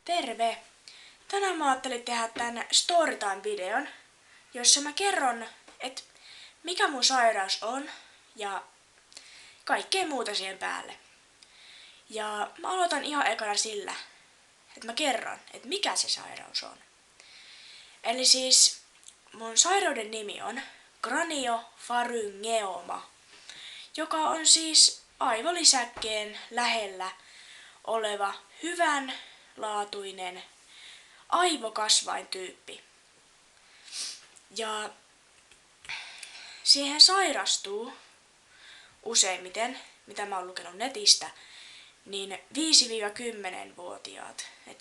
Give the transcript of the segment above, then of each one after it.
Terve! Tänään mä ajattelin tehdä tän Storytime-videon, jossa mä kerron, että mikä mun sairaus on ja kaikkea muuta siihen päälle. Ja mä aloitan ihan ekana sillä, että mä kerron, että mikä se sairaus on. Eli siis mun sairauden nimi on craniopharyngeoma, joka on siis aivolisäkkeen lähellä oleva hyvänlaatuinen aivokasvaintyyppi. Ja siihen sairastuu useimmiten, mitä mä oon lukenut netistä, niin 5-10-vuotiaat. Et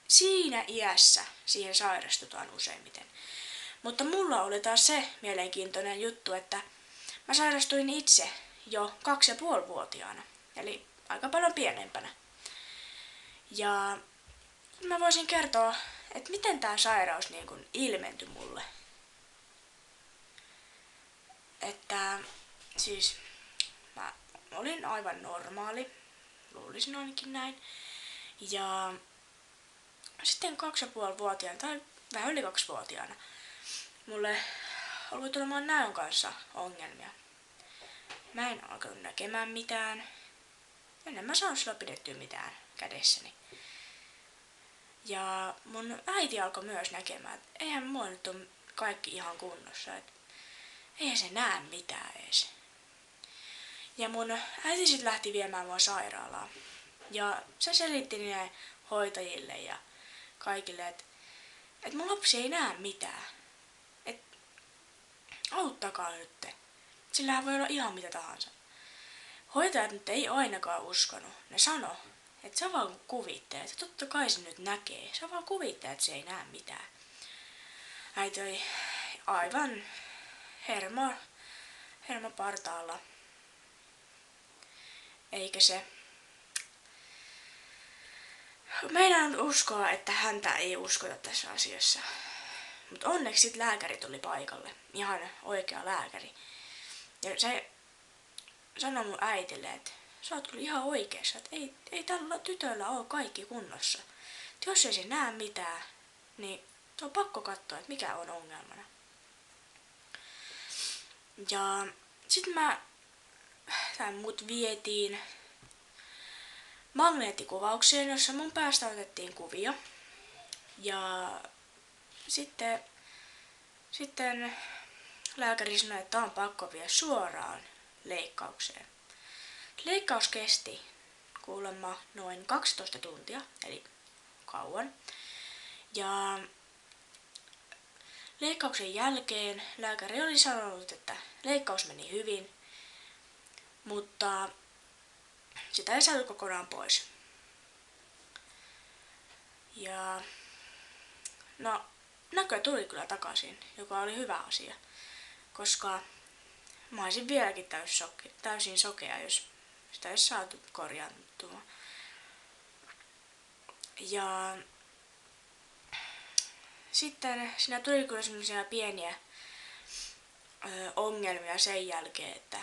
siinä iässä siihen sairastutaan useimmiten. Mutta mulla oli taas se mielenkiintoinen juttu, että mä sairastuin itse jo 2,5-vuotiaana, eli aika paljon pienempänä. Ja mä voisin kertoa, että miten tää sairaus niin kun ilmentyi mulle. Että siis mä olin aivan normaali, luulisin ainakin näin. Ja sitten 2,5-vuotiaana tai vähän yli 2-vuotiaana mulle alkoi tulemaan näön kanssa ongelmia. Mä en alkanut näkemään mitään. En mä saanut sillä pidettyä mitään kädessäni. Ja mun äiti alkoi myös näkemään, että eihän mua nyt ole kaikki ihan kunnossa. Että eihän se näe mitään edes. Ja mun äiti sit lähti viemään mua sairaalaan. Ja se selitti niille hoitajille ja kaikille, että mun lapsi ei näe mitään. Että auttakaa nyt. Sillähän voi olla ihan mitä tahansa. Hoitajat nyt ei ainakaan uskonut. Ne sano, että sä vaan kuvittelet. Totta kai se nyt näkee. Sä vaan kuvittelet, että se ei näe mitään. Äiti oli aivan hermo partaalla. Eikä se meinannut uskoa, että häntä ei uskota tässä asiassa. Mutta onneksi sit lääkäri tuli paikalle. Ihan oikea lääkäri. Ja se sanoi mun äitille, että sä oot kyllä ihan oikeassa, että ei tällä tytöllä ole kaikki kunnossa. Et jos ei se näe mitään, niin on pakko katsoa, että mikä on ongelmana. Ja sitten mut vietiin magneettikuvaukseen, jossa mun päästä otettiin kuvia. Ja sitten lääkäri sanoi, että on pakko viedä suoraan leikkaukseen. Leikkaus kesti kuulemma noin 12 tuntia, eli kauan. Ja leikkauksen jälkeen lääkäri oli sanonut, että leikkaus meni hyvin, mutta sitä ei saatu kokonaan pois. Ja no, näkö tuli kyllä takaisin, joka oli hyvä asia, koska mä olisin vieläkin täysin sokea, jos sitä ei saatu korjaantua. Ja sitten siinä tuli kyllä semmoisia pieniä ongelmia sen jälkeen, että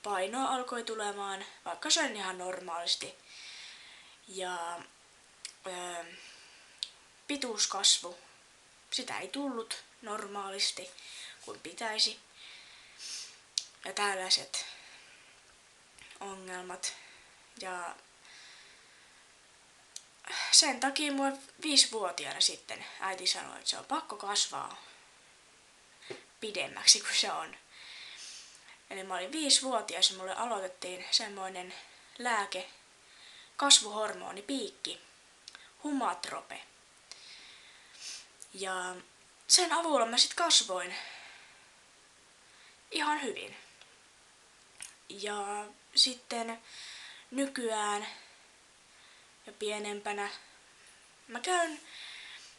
painoa alkoi tulemaan, vaikka söin ihan normaalisti. Ja pituus kasvu. Sitä ei tullut normaalisti kuin pitäisi. Ja tällaiset ongelmat. Ja sen takia mua 5-vuotiaana sitten äiti sanoi, että se on pakko kasvaa pidemmäksi kuin se on. Eli mä olin 5-vuotias ja mulle aloitettiin semmoinen lääke, kasvuhormonipiikki, Humatrope. Ja sen avulla mä sit kasvoin ihan hyvin. Ja sitten nykyään ja pienempänä mä käyn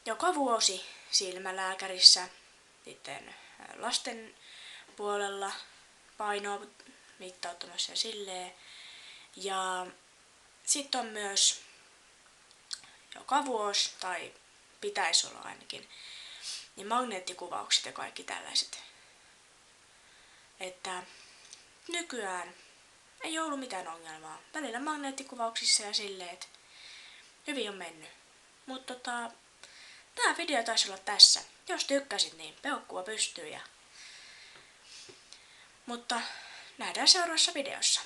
joka vuosi silmälääkärissä, sitten lasten puolella painoa mittauttamassa ja silleen. Ja sitten on myös joka vuosi, tai pitäisi olla ainakin, niin magneettikuvaukset ja kaikki tällaiset. Että nykyään ei ollut mitään ongelmaa. Välillä magneettikuvauksissa ja silleen, että hyvin on mennyt. Mutta tää video taisi olla tässä. Jos tykkäsit, niin peukkua pystyy. Mutta nähdään seuraavassa videossa.